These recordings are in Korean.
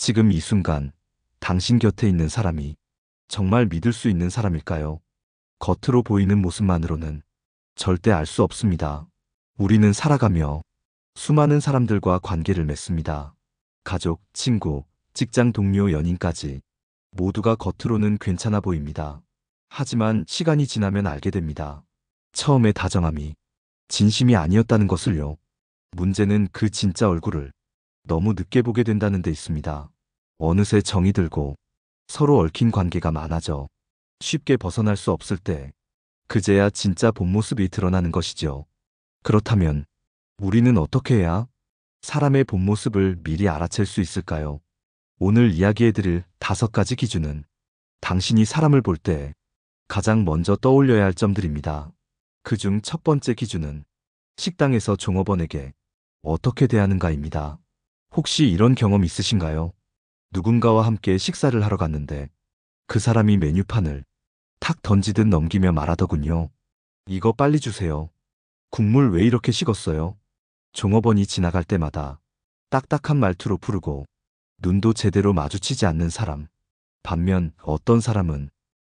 지금 이 순간 당신 곁에 있는 사람이 정말 믿을 수 있는 사람일까요? 겉으로 보이는 모습만으로는 절대 알 수 없습니다. 우리는 살아가며 수많은 사람들과 관계를 맺습니다. 가족, 친구, 직장 동료, 연인까지 모두가 겉으로는 괜찮아 보입니다. 하지만 시간이 지나면 알게 됩니다. 처음에 다정함이 진심이 아니었다는 것을요. 문제는 그 진짜 얼굴을 너무 늦게 보게 된다는 데 있습니다. 어느새 정이 들고 서로 얽힌 관계가 많아져 쉽게 벗어날 수 없을 때 그제야 진짜 본 모습이 드러나는 것이죠. 그렇다면 우리는 어떻게 해야 사람의 본 모습을 미리 알아챌 수 있을까요? 오늘 이야기해드릴 5가지 기준은 당신이 사람을 볼 때 가장 먼저 떠올려야 할 점들입니다. 그중 첫 번째 기준은 식당에서 종업원에게 어떻게 대하는가입니다. 혹시 이런 경험 있으신가요? 누군가와 함께 식사를 하러 갔는데 그 사람이 메뉴판을 탁 던지듯 넘기며 말하더군요. 이거 빨리 주세요. 국물 왜 이렇게 식었어요? 종업원이 지나갈 때마다 딱딱한 말투로 부르고 눈도 제대로 마주치지 않는 사람. 반면 어떤 사람은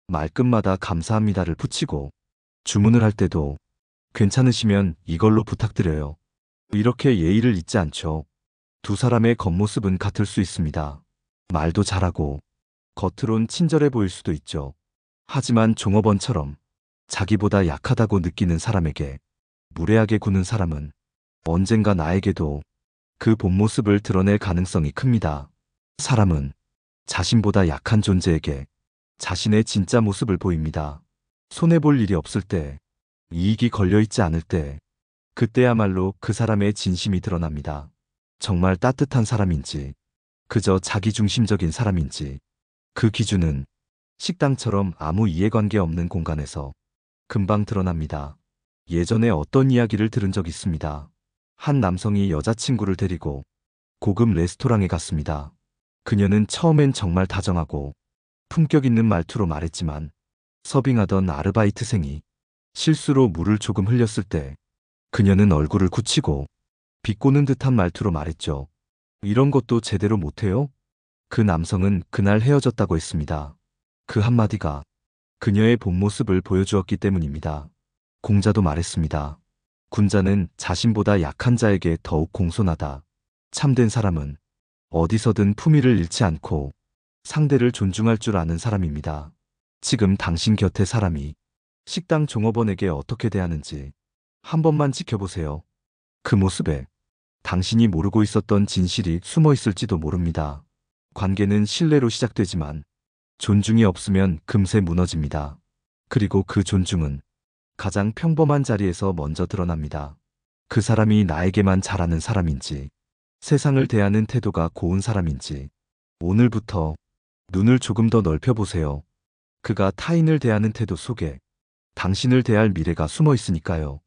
말끝마다 감사합니다를 붙이고 주문을 할 때도 괜찮으시면 이걸로 부탁드려요. 이렇게 예의를 잊지 않죠. 두 사람의 겉모습은 같을 수 있습니다. 말도 잘하고 겉으론 친절해 보일 수도 있죠. 하지만 종업원처럼 자기보다 약하다고 느끼는 사람에게 무례하게 구는 사람은 언젠가 나에게도 그 본 모습을 드러낼 가능성이 큽니다. 사람은 자신보다 약한 존재에게 자신의 진짜 모습을 보입니다. 손해볼 일이 없을 때, 이익이 걸려있지 않을 때, 그때야말로 그 사람의 진심이 드러납니다. 정말 따뜻한 사람인지, 그저 자기중심적인 사람인지, 그 기준은 식당처럼 아무 이해관계 없는 공간에서 금방 드러납니다. 예전에 어떤 이야기를 들은 적 있습니다. 한 남성이 여자친구를 데리고 고급 레스토랑에 갔습니다. 그녀는 처음엔 정말 다정하고 품격 있는 말투로 말했지만 서빙하던 아르바이트생이 실수로 물을 조금 흘렸을 때 그녀는 얼굴을 굳히고 비꼬는 듯한 말투로 말했죠. 이런 것도 제대로 못해요? 그 남성은 그날 헤어졌다고 했습니다. 그 한마디가 그녀의 본 모습을 보여주었기 때문입니다. 공자도 말했습니다. 군자는 자신보다 약한 자에게 더욱 공손하다. 참된 사람은 어디서든 품위를 잃지 않고 상대를 존중할 줄 아는 사람입니다. 지금 당신 곁의 사람이 식당 종업원에게 어떻게 대하는지 한 번만 지켜보세요. 그 모습에 당신이 모르고 있었던 진실이 숨어 있을지도 모릅니다. 관계는 신뢰로 시작되지만 존중이 없으면 금세 무너집니다. 그리고 그 존중은 가장 평범한 자리에서 먼저 드러납니다. 그 사람이 나에게만 잘하는 사람인지, 세상을 대하는 태도가 고운 사람인지, 오늘부터 눈을 조금 더 넓혀보세요. 그가 타인을 대하는 태도 속에 당신을 대할 미래가 숨어 있으니까요.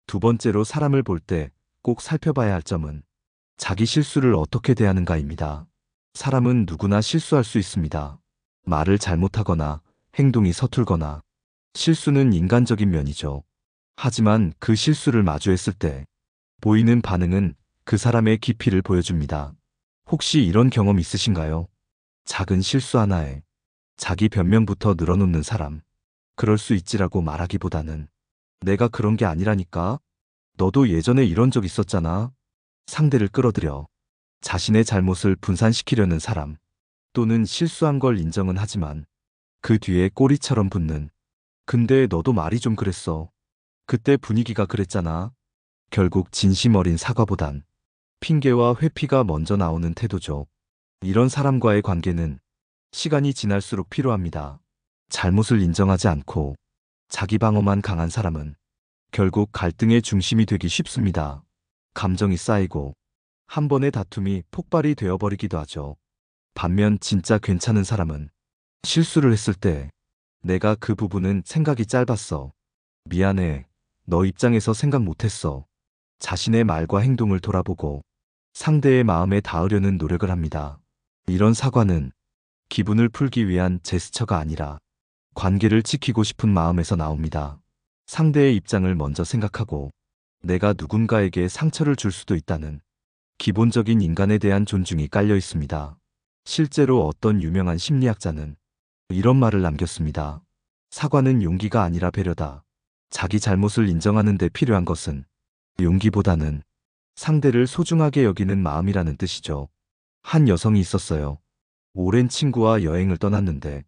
두 번째로 사람을 볼 때 꼭 살펴봐야 할 점은 자기 실수를 어떻게 대하는가입니다. 사람은 누구나 실수할 수 있습니다. 말을 잘못하거나 행동이 서툴거나 실수는 인간적인 면이죠. 하지만 그 실수를 마주했을 때 보이는 반응은 그 사람의 깊이를 보여줍니다. 혹시 이런 경험 있으신가요? 작은 실수 하나에 자기 변명부터 늘어놓는 사람. 그럴 수 있지라고 말하기보다는 내가 그런 게 아니라니까? 너도 예전에 이런 적 있었잖아. 상대를 끌어들여 자신의 잘못을 분산시키려는 사람. 또는 실수한 걸 인정은 하지만 그 뒤에 꼬리처럼 붙는 근데 너도 말이 좀 그랬어. 그때 분위기가 그랬잖아. 결국 진심 어린 사과보단 핑계와 회피가 먼저 나오는 태도죠. 이런 사람과의 관계는 시간이 지날수록 필요합니다. 잘못을 인정하지 않고 자기 방어만 강한 사람은 결국 갈등의 중심이 되기 쉽습니다. 감정이 쌓이고 한 번의 다툼이 폭발이 되어버리기도 하죠. 반면 진짜 괜찮은 사람은 실수를 했을 때 내가 그 부분은 생각이 짧았어. 미안해. 너 입장에서 생각 못했어. 자신의 말과 행동을 돌아보고 상대의 마음에 닿으려는 노력을 합니다. 이런 사과는 기분을 풀기 위한 제스처가 아니라 관계를 지키고 싶은 마음에서 나옵니다. 상대의 입장을 먼저 생각하고 내가 누군가에게 상처를 줄 수도 있다는 기본적인 인간에 대한 존중이 깔려 있습니다. 실제로 어떤 유명한 심리학자는 이런 말을 남겼습니다. 사과는 용기가 아니라 배려다. 자기 잘못을 인정하는 데 필요한 것은 용기보다는 상대를 소중하게 여기는 마음이라는 뜻이죠. 한 여성이 있었어요. 오랜 친구와 여행을 떠났는데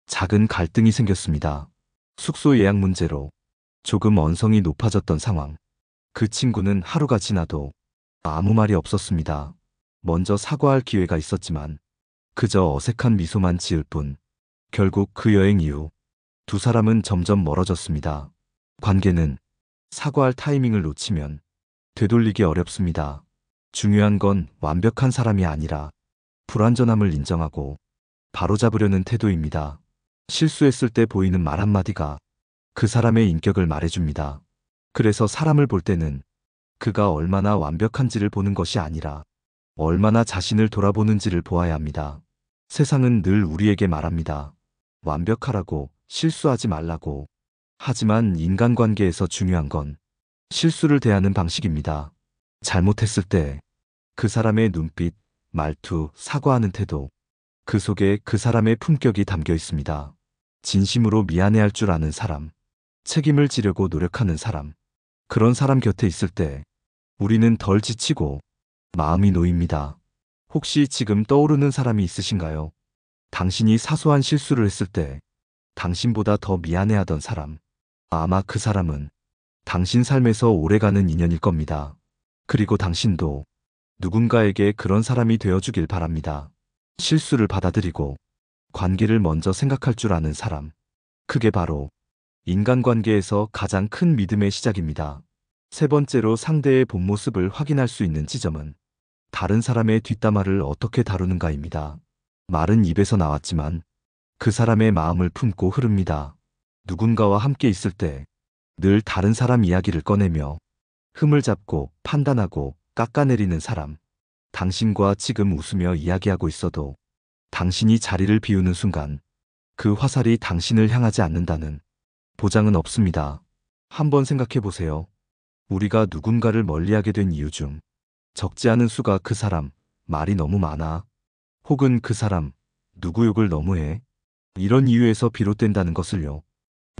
작은 갈등이 생겼습니다. 숙소 예약 문제로 조금 언성이 높아졌던 상황. 그 친구는 하루가 지나도 아무 말이 없었습니다. 먼저 사과할 기회가 있었지만 그저 어색한 미소만 지을 뿐. 결국 그 여행 이후 두 사람은 점점 멀어졌습니다. 관계는 사과할 타이밍을 놓치면 되돌리기 어렵습니다. 중요한 건 완벽한 사람이 아니라 불완전함을 인정하고 바로잡으려는 태도입니다. 실수했을 때 보이는 말 한마디가 그 사람의 인격을 말해줍니다. 그래서 사람을 볼 때는 그가 얼마나 완벽한지를 보는 것이 아니라 얼마나 자신을 돌아보는지를 보아야 합니다. 세상은 늘 우리에게 말합니다. 완벽하라고, 실수하지 말라고. 하지만 인간관계에서 중요한 건 실수를 대하는 방식입니다. 잘못했을 때 그 사람의 눈빛, 말투, 사과하는 태도, 그 속에 그 사람의 품격이 담겨 있습니다. 진심으로 미안해할 줄 아는 사람, 책임을 지려고 노력하는 사람, 그런 사람 곁에 있을 때 우리는 덜 지치고 마음이 놓입니다. 혹시 지금 떠오르는 사람이 있으신가요? 당신이 사소한 실수를 했을 때 당신보다 더 미안해하던 사람. 아마 그 사람은 당신 삶에서 오래가는 인연일 겁니다. 그리고 당신도 누군가에게 그런 사람이 되어주길 바랍니다. 실수를 받아들이고 관계를 먼저 생각할 줄 아는 사람. 그게 바로 인간관계에서 가장 큰 믿음의 시작입니다. 세 번째로 상대의 본 모습을 확인할 수 있는 지점은 다른 사람의 뒷담화를 어떻게 다루는가입니다. 말은 입에서 나왔지만 그 사람의 마음을 품고 흐릅니다. 누군가와 함께 있을 때 늘 다른 사람 이야기를 꺼내며 흠을 잡고 판단하고 깎아내리는 사람. 당신과 지금 웃으며 이야기하고 있어도 당신이 자리를 비우는 순간 그 화살이 당신을 향하지 않는다는 보장은 없습니다. 한번 생각해 보세요. 우리가 누군가를 멀리하게 된 이유 중 적지 않은 수가 그 사람 말이 너무 많아. 혹은 그 사람 누구 욕을 너무해. 이런 이유에서 비롯된다는 것을요.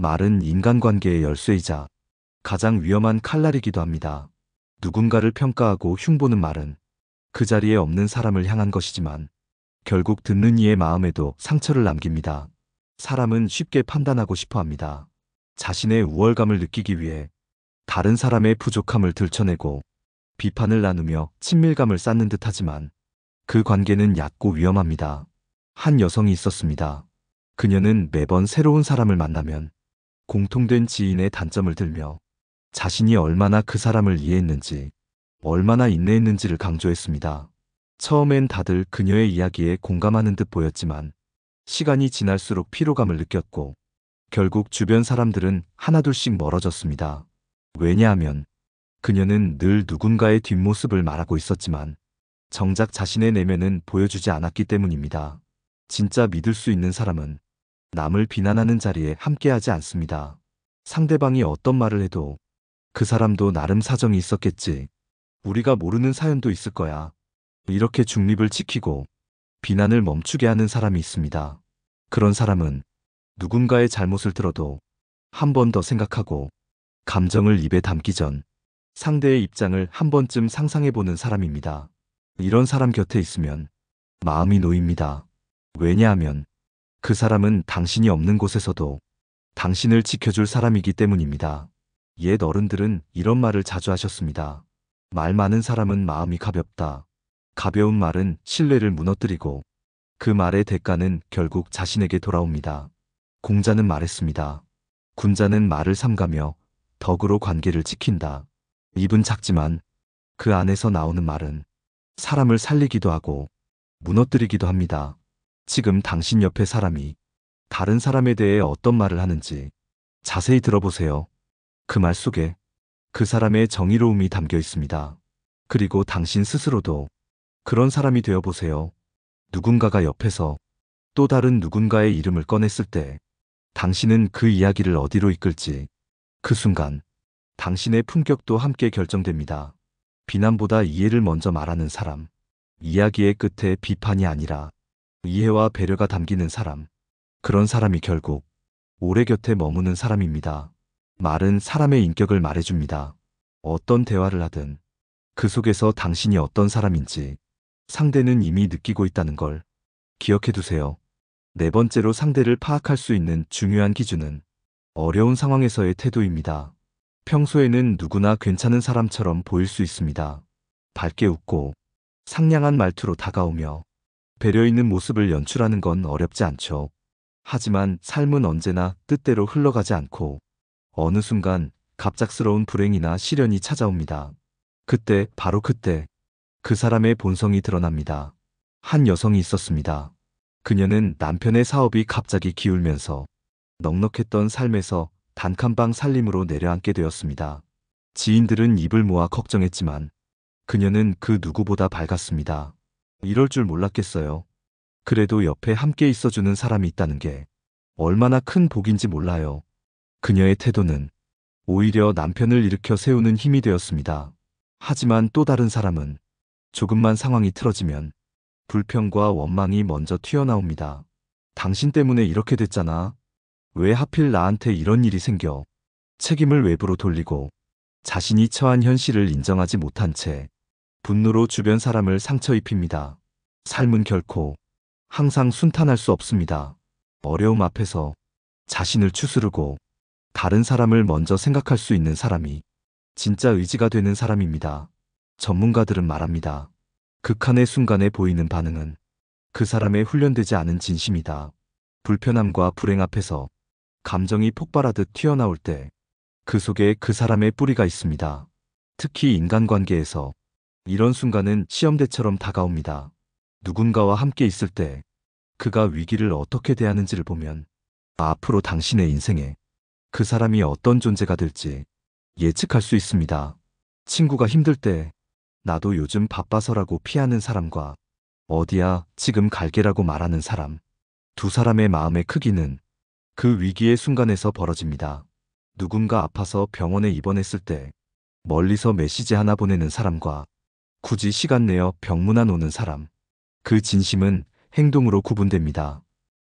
말은 인간관계의 열쇠이자 가장 위험한 칼날이기도 합니다. 누군가를 평가하고 흉보는 말은 그 자리에 없는 사람을 향한 것이지만 결국 듣는 이의 마음에도 상처를 남깁니다. 사람은 쉽게 판단하고 싶어 합니다. 자신의 우월감을 느끼기 위해 다른 사람의 부족함을 들춰내고 비판을 나누며 친밀감을 쌓는 듯 하지만 그 관계는 얕고 위험합니다. 한 여성이 있었습니다. 그녀는 매번 새로운 사람을 만나면 공통된 지인의 단점을 들며 자신이 얼마나 그 사람을 이해했는지, 얼마나 인내했는지를 강조했습니다. 처음엔 다들 그녀의 이야기에 공감하는 듯 보였지만 시간이 지날수록 피로감을 느꼈고 결국 주변 사람들은 하나둘씩 멀어졌습니다. 왜냐하면 그녀는 늘 누군가의 뒷모습을 말하고 있었지만 정작 자신의 내면은 보여주지 않았기 때문입니다. 진짜 믿을 수 있는 사람은 남을 비난하는 자리에 함께하지 않습니다. 상대방이 어떤 말을 해도 그 사람도 나름 사정이 있었겠지. 우리가 모르는 사연도 있을 거야. 이렇게 중립을 지키고 비난을 멈추게 하는 사람이 있습니다. 그런 사람은 누군가의 잘못을 들어도 한 번 더 생각하고 감정을 입에 담기 전 상대의 입장을 한 번쯤 상상해보는 사람입니다. 이런 사람 곁에 있으면 마음이 놓입니다. 왜냐하면 그 사람은 당신이 없는 곳에서도 당신을 지켜줄 사람이기 때문입니다. 옛 어른들은 이런 말을 자주 하셨습니다. 말 많은 사람은 마음이 가볍다. 가벼운 말은 신뢰를 무너뜨리고 그 말의 대가는 결국 자신에게 돌아옵니다. 공자는 말했습니다. 군자는 말을 삼가며 덕으로 관계를 지킨다. 입은 작지만 그 안에서 나오는 말은 사람을 살리기도 하고 무너뜨리기도 합니다. 지금 당신 옆에 사람이 다른 사람에 대해 어떤 말을 하는지 자세히 들어보세요. 그 말 속에 그 사람의 정의로움이 담겨 있습니다. 그리고 당신 스스로도 그런 사람이 되어 보세요. 누군가가 옆에서 또 다른 누군가의 이름을 꺼냈을 때 당신은 그 이야기를 어디로 이끌지 그 순간 당신의 품격도 함께 결정됩니다. 비난보다 이해를 먼저 말하는 사람. 이야기의 끝에 비판이 아니라 이해와 배려가 담기는 사람. 그런 사람이 결국 오래 곁에 머무는 사람입니다. 말은 사람의 인격을 말해줍니다. 어떤 대화를 하든 그 속에서 당신이 어떤 사람인지 상대는 이미 느끼고 있다는 걸 기억해 두세요. 네 번째로 상대를 파악할 수 있는 중요한 기준은 어려운 상황에서의 태도입니다. 평소에는 누구나 괜찮은 사람처럼 보일 수 있습니다. 밝게 웃고 상냥한 말투로 다가오며 배려 있는 모습을 연출하는 건 어렵지 않죠. 하지만 삶은 언제나 뜻대로 흘러가지 않고 어느 순간 갑작스러운 불행이나 시련이 찾아옵니다. 그때, 바로 그때 그 사람의 본성이 드러납니다. 한 여성이 있었습니다. 그녀는 남편의 사업이 갑자기 기울면서 넉넉했던 삶에서 단칸방 살림으로 내려앉게 되었습니다. 지인들은 입을 모아 걱정했지만 그녀는 그 누구보다 밝았습니다. 이럴 줄 몰랐겠어요. 그래도 옆에 함께 있어주는 사람이 있다는 게 얼마나 큰 복인지 몰라요. 그녀의 태도는 오히려 남편을 일으켜 세우는 힘이 되었습니다. 하지만 또 다른 사람은 조금만 상황이 틀어지면 불평과 원망이 먼저 튀어나옵니다. 당신 때문에 이렇게 됐잖아. 왜 하필 나한테 이런 일이 생겨? 책임을 외부로 돌리고 자신이 처한 현실을 인정하지 못한 채 분노로 주변 사람을 상처 입힙니다. 삶은 결코 항상 순탄할 수 없습니다. 어려움 앞에서 자신을 추스르고 다른 사람을 먼저 생각할 수 있는 사람이 진짜 의지가 되는 사람입니다. 전문가들은 말합니다. 극한의 순간에 보이는 반응은 그 사람의 훈련되지 않은 진심이다. 불편함과 불행 앞에서 감정이 폭발하듯 튀어나올 때 그 속에 그 사람의 뿌리가 있습니다. 특히 인간관계에서 이런 순간은 시험대처럼 다가옵니다. 누군가와 함께 있을 때 그가 위기를 어떻게 대하는지를 보면 앞으로 당신의 인생에 그 사람이 어떤 존재가 될지 예측할 수 있습니다. 친구가 힘들 때 나도 요즘 바빠서라고 피하는 사람과 어디야 지금 갈게라고 말하는 사람. 두 사람의 마음의 크기는 그 위기의 순간에서 벌어집니다. 누군가 아파서 병원에 입원했을 때 멀리서 메시지 하나 보내는 사람과 굳이 시간 내어 병문안 오는 사람. 그 진심은 행동으로 구분됩니다.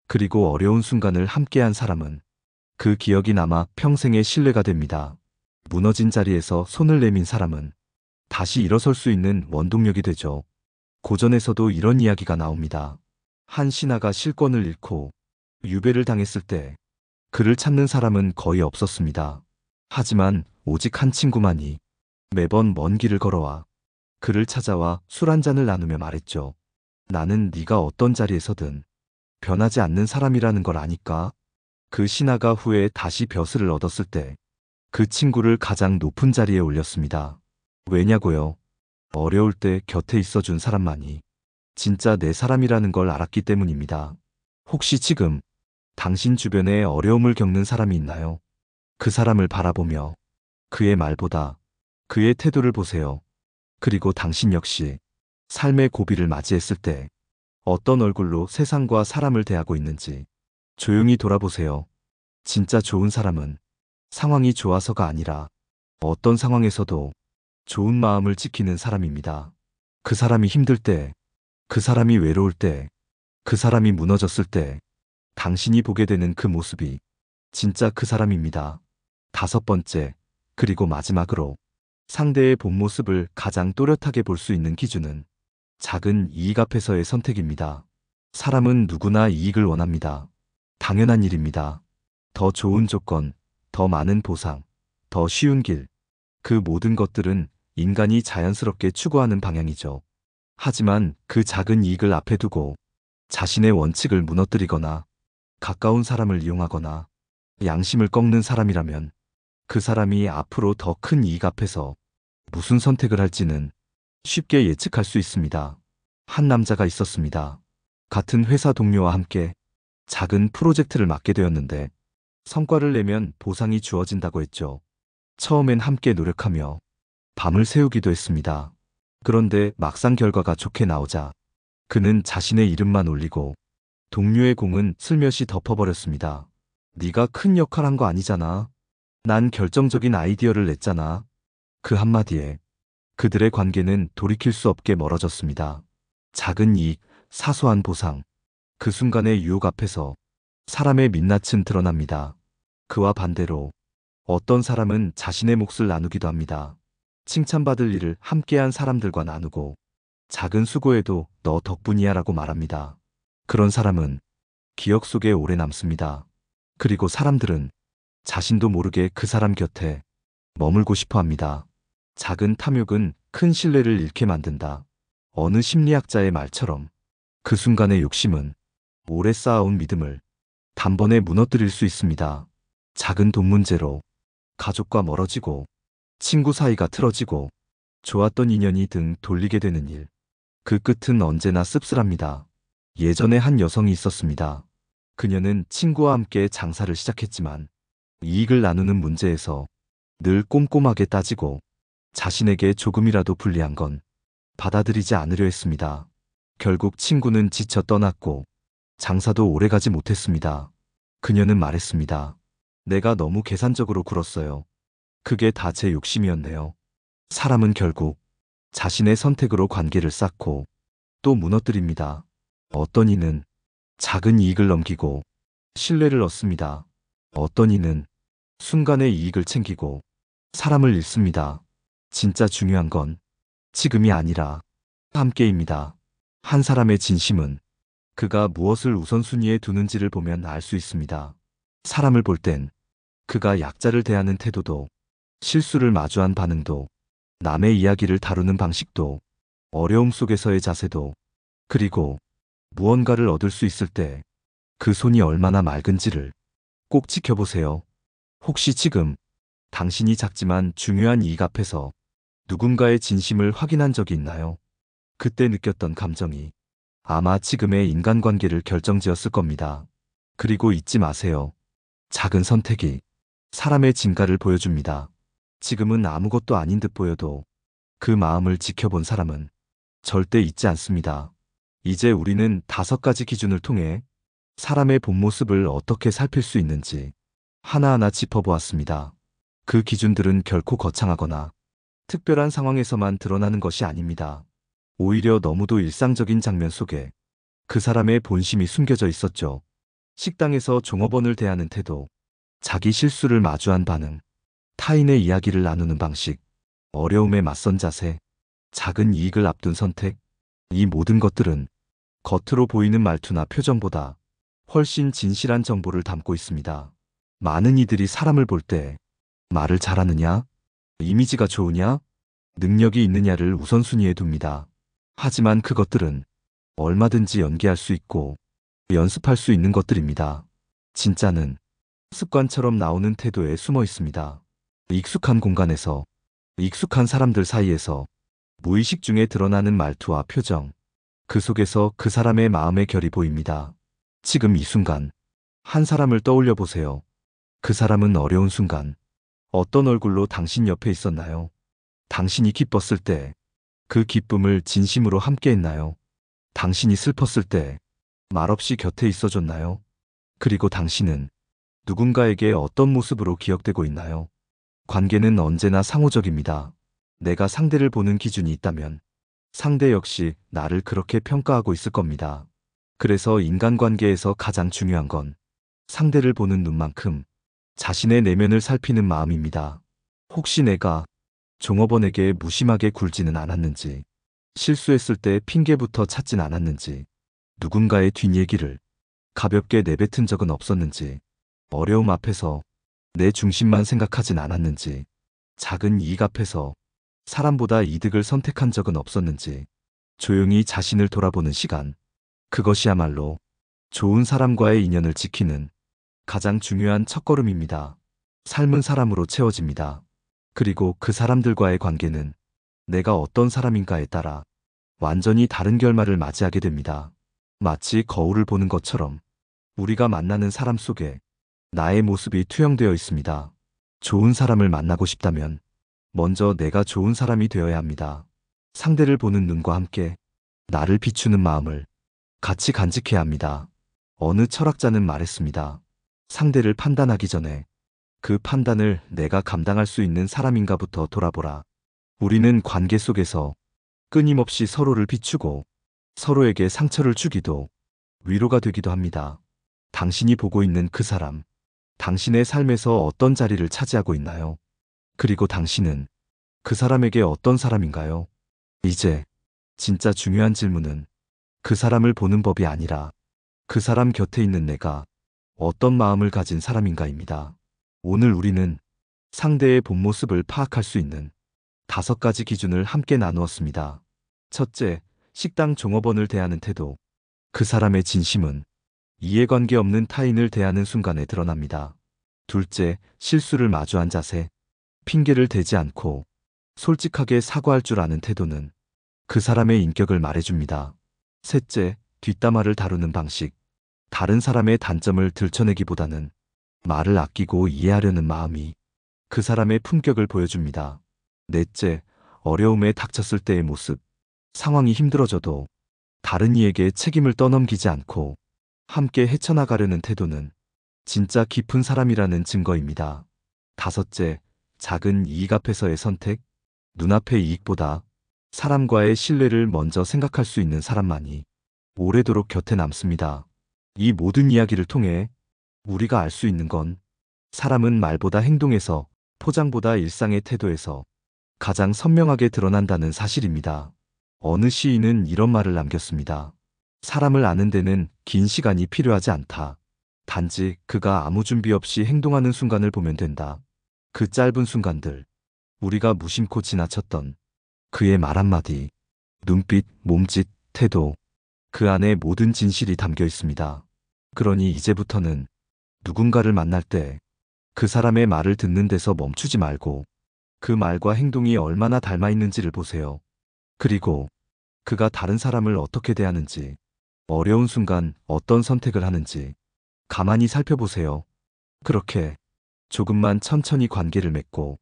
그리고 어려운 순간을 함께한 사람은 그 기억이 남아 평생의 신뢰가 됩니다. 무너진 자리에서 손을 내민 사람은 다시 일어설 수 있는 원동력이 되죠. 고전에서도 이런 이야기가 나옵니다. 한 신하가 실권을 잃고 유배를 당했을 때 그를 찾는 사람은 거의 없었습니다. 하지만 오직 한 친구만이 매번 먼 길을 걸어와 그를 찾아와 술 한 잔을 나누며 말했죠. 나는 네가 어떤 자리에서든 변하지 않는 사람이라는 걸 아니까? 그 신하가 후에 다시 벼슬을 얻었을 때 그 친구를 가장 높은 자리에 올렸습니다. 왜냐고요? 어려울 때 곁에 있어준 사람만이 진짜 내 사람이라는 걸 알았기 때문입니다. 혹시 지금 당신 주변에 어려움을 겪는 사람이 있나요? 그 사람을 바라보며 그의 말보다 그의 태도를 보세요. 그리고 당신 역시 삶의 고비를 맞이했을 때 어떤 얼굴로 세상과 사람을 대하고 있는지 조용히 돌아보세요. 진짜 좋은 사람은 상황이 좋아서가 아니라 어떤 상황에서도 좋은 마음을 지키는 사람입니다. 그 사람이 힘들 때, 그 사람이 외로울 때, 그 사람이 무너졌을 때 당신이 보게 되는 그 모습이 진짜 그 사람입니다. 다섯 번째, 그리고 마지막으로 상대의 본 모습을 가장 또렷하게 볼 수 있는 기준은 작은 이익 앞에서의 선택입니다. 사람은 누구나 이익을 원합니다. 당연한 일입니다. 더 좋은 조건, 더 많은 보상, 더 쉬운 길. 그 모든 것들은 인간이 자연스럽게 추구하는 방향이죠. 하지만 그 작은 이익을 앞에 두고 자신의 원칙을 무너뜨리거나 가까운 사람을 이용하거나 양심을 꺾는 사람이라면 그 사람이 앞으로 더 큰 이익 앞에서 무슨 선택을 할지는 쉽게 예측할 수 있습니다. 한 남자가 있었습니다. 같은 회사 동료와 함께 작은 프로젝트를 맡게 되었는데 성과를 내면 보상이 주어진다고 했죠. 처음엔 함께 노력하며 밤을 새우기도 했습니다. 그런데 막상 결과가 좋게 나오자 그는 자신의 이름만 올리고 동료의 공은 슬며시 덮어버렸습니다. 네가 큰 역할 한 거 아니잖아. 난 결정적인 아이디어를 냈잖아. 그 한마디에 그들의 관계는 돌이킬 수 없게 멀어졌습니다. 작은 이익, 사소한 보상. 그 순간의 유혹 앞에서 사람의 민낯은 드러납니다. 그와 반대로 어떤 사람은 자신의 몫을 나누기도 합니다. 칭찬받을 일을 함께한 사람들과 나누고 작은 수고에도 너 덕분이야 라고 말합니다. 그런 사람은 기억 속에 오래 남습니다. 그리고 사람들은 자신도 모르게 그 사람 곁에 머물고 싶어 합니다. 작은 탐욕은 큰 신뢰를 잃게 만든다. 어느 심리학자의 말처럼 그 순간의 욕심은 오래 쌓아온 믿음을 단번에 무너뜨릴 수 있습니다. 작은 돈 문제로 가족과 멀어지고 친구 사이가 틀어지고 좋았던 인연이 등 돌리게 되는 일. 그 끝은 언제나 씁쓸합니다. 예전에 한 여성이 있었습니다. 그녀는 친구와 함께 장사를 시작했지만 이익을 나누는 문제에서 늘 꼼꼼하게 따지고 자신에게 조금이라도 불리한 건 받아들이지 않으려 했습니다. 결국 친구는 지쳐 떠났고 장사도 오래가지 못했습니다. 그녀는 말했습니다. 내가 너무 계산적으로 굴었어요. 그게 다 제 욕심이었네요. 사람은 결국 자신의 선택으로 관계를 쌓고 또 무너뜨립니다. 어떤 이는 작은 이익을 넘기고 신뢰를 얻습니다. 어떤 이는 순간의 이익을 챙기고 사람을 잃습니다. 진짜 중요한 건 지금이 아니라 함께입니다. 한 사람의 진심은 그가 무엇을 우선순위에 두는지를 보면 알 수 있습니다. 사람을 볼 땐 그가 약자를 대하는 태도도, 실수를 마주한 반응도, 남의 이야기를 다루는 방식도, 어려움 속에서의 자세도, 그리고 무언가를 얻을 수 있을 때 그 손이 얼마나 맑은지를 꼭 지켜보세요. 혹시 지금 당신이 작지만 중요한 이익 앞에서 누군가의 진심을 확인한 적이 있나요? 그때 느꼈던 감정이 아마 지금의 인간관계를 결정지었을 겁니다. 그리고 잊지 마세요. 작은 선택이 사람의 진가를 보여줍니다. 지금은 아무것도 아닌 듯 보여도 그 마음을 지켜본 사람은 절대 잊지 않습니다. 이제 우리는 5가지 기준을 통해 사람의 본 모습을 어떻게 살필 수 있는지 하나하나 짚어보았습니다. 그 기준들은 결코 거창하거나 특별한 상황에서만 드러나는 것이 아닙니다. 오히려 너무도 일상적인 장면 속에 그 사람의 본심이 숨겨져 있었죠. 식당에서 종업원을 대하는 태도, 자기 실수를 마주한 반응, 타인의 이야기를 나누는 방식, 어려움에 맞선 자세, 작은 이익을 앞둔 선택, 이 모든 것들은 겉으로 보이는 말투나 표정보다 훨씬 진실한 정보를 담고 있습니다. 많은 이들이 사람을 볼 때 말을 잘하느냐, 이미지가 좋으냐, 능력이 있느냐를 우선순위에 둡니다. 하지만 그것들은 얼마든지 연기할 수 있고 연습할 수 있는 것들입니다. 진짜는 습관처럼 나오는 태도에 숨어 있습니다. 익숙한 공간에서, 익숙한 사람들 사이에서, 무의식 중에 드러나는 말투와 표정, 그 속에서 그 사람의 마음의 결이 보입니다. 지금 이 순간 한 사람을 떠올려 보세요. 그 사람은 어려운 순간 어떤 얼굴로 당신 옆에 있었나요? 당신이 기뻤을 때 그 기쁨을 진심으로 함께 했나요? 당신이 슬펐을 때 말없이 곁에 있어줬나요? 그리고 당신은 누군가에게 어떤 모습으로 기억되고 있나요? 관계는 언제나 상호적입니다. 내가 상대를 보는 기준이 있다면 상대 역시 나를 그렇게 평가하고 있을 겁니다. 그래서 인간관계에서 가장 중요한 건 상대를 보는 눈만큼 자신의 내면을 살피는 마음입니다. 혹시 내가 종업원에게 무심하게 굴지는 않았는지, 실수했을 때 핑계부터 찾진 않았는지, 누군가의 뒷얘기를 가볍게 내뱉은 적은 없었는지, 어려움 앞에서 내 중심만 생각하진 않았는지, 작은 이익 앞에서 사람보다 이득을 선택한 적은 없었는지, 조용히 자신을 돌아보는 시간, 그것이야말로 좋은 사람과의 인연을 지키는 가장 중요한 첫걸음입니다. 삶은 사람으로 채워집니다. 그리고 그 사람들과의 관계는 내가 어떤 사람인가에 따라 완전히 다른 결말을 맞이하게 됩니다. 마치 거울을 보는 것처럼 우리가 만나는 사람 속에 나의 모습이 투영되어 있습니다. 좋은 사람을 만나고 싶다면 먼저 내가 좋은 사람이 되어야 합니다. 상대를 보는 눈과 함께 나를 비추는 마음을 같이 간직해야 합니다. 어느 철학자는 말했습니다. 상대를 판단하기 전에 그 판단을 내가 감당할 수 있는 사람인가부터 돌아보라. 우리는 관계 속에서 끊임없이 서로를 비추고 서로에게 상처를 주기도 위로가 되기도 합니다. 당신이 보고 있는 그 사람, 당신의 삶에서 어떤 자리를 차지하고 있나요? 그리고 당신은 그 사람에게 어떤 사람인가요? 이제 진짜 중요한 질문은 그 사람을 보는 법이 아니라 그 사람 곁에 있는 내가 어떤 마음을 가진 사람인가입니다. 오늘 우리는 상대의 본 모습을 파악할 수 있는 5가지 기준을 함께 나누었습니다. 첫째, 식당 종업원을 대하는 태도. 그 사람의 진심은 이해관계 없는 타인을 대하는 순간에 드러납니다. 둘째, 실수를 마주한 자세. 핑계를 대지 않고 솔직하게 사과할 줄 아는 태도는 그 사람의 인격을 말해줍니다. 셋째, 뒷담화를 다루는 방식. 다른 사람의 단점을 들춰내기보다는 말을 아끼고 이해하려는 마음이 그 사람의 품격을 보여줍니다. 넷째, 어려움에 닥쳤을 때의 모습. 상황이 힘들어져도 다른 이에게 책임을 떠넘기지 않고 함께 헤쳐나가려는 태도는 진짜 깊은 사람이라는 증거입니다. 다섯째, 작은 이익 앞에서의 선택. 눈앞의 이익보다 사람과의 신뢰를 먼저 생각할 수 있는 사람만이 오래도록 곁에 남습니다. 이 모든 이야기를 통해 우리가 알 수 있는 건 사람은 말보다 행동에서, 포장보다 일상의 태도에서 가장 선명하게 드러난다는 사실입니다. 어느 시인은 이런 말을 남겼습니다. 사람을 아는 데는 긴 시간이 필요하지 않다. 단지 그가 아무 준비 없이 행동하는 순간을 보면 된다. 그 짧은 순간들, 우리가 무심코 지나쳤던 그의 말 한마디, 눈빛, 몸짓, 태도, 그 안에 모든 진실이 담겨 있습니다. 그러니 이제부터는 누군가를 만날 때 그 사람의 말을 듣는 데서 멈추지 말고 그 말과 행동이 얼마나 닮아 있는지를 보세요. 그리고 그가 다른 사람을 어떻게 대하는지, 어려운 순간 어떤 선택을 하는지 가만히 살펴보세요. 그렇게 조금만 천천히 관계를 맺고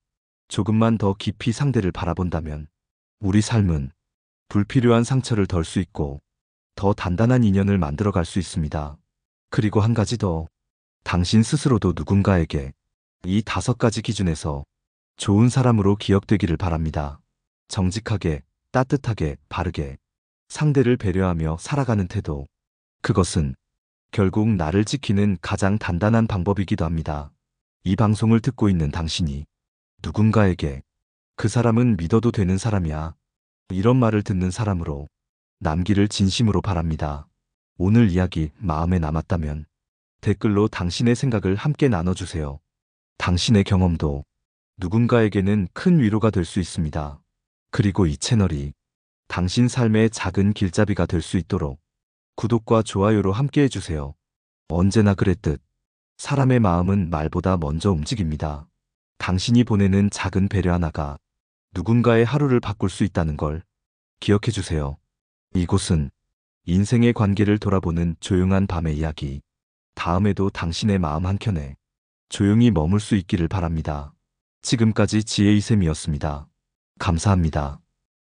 조금만 더 깊이 상대를 바라본다면 우리 삶은 불필요한 상처를 덜 수 있고 더 단단한 인연을 만들어갈 수 있습니다. 그리고 한 가지 더, 당신 스스로도 누군가에게 이 5가지 기준에서 좋은 사람으로 기억되기를 바랍니다. 정직하게, 따뜻하게, 바르게 상대를 배려하며 살아가는 태도. 그것은 결국 나를 지키는 가장 단단한 방법이기도 합니다. 이 방송을 듣고 있는 당신이 누군가에게 그 사람은 믿어도 되는 사람이야, 이런 말을 듣는 사람으로 남기를 진심으로 바랍니다. 오늘 이야기 마음에 남았다면 댓글로 당신의 생각을 함께 나눠주세요. 당신의 경험도 누군가에게는 큰 위로가 될 수 있습니다. 그리고 이 채널이 당신 삶의 작은 길잡이가 될 수 있도록 구독과 좋아요로 함께 해주세요. 언제나 그랬듯 사람의 마음은 말보다 먼저 움직입니다. 당신이 보내는 작은 배려 하나가 누군가의 하루를 바꿀 수 있다는 걸 기억해 주세요. 이곳은 인생의 관계를 돌아보는 조용한 밤의 이야기. 다음에도 당신의 마음 한켠에 조용히 머물 수 있기를 바랍니다. 지금까지 지혜이샘이었습니다. 감사합니다.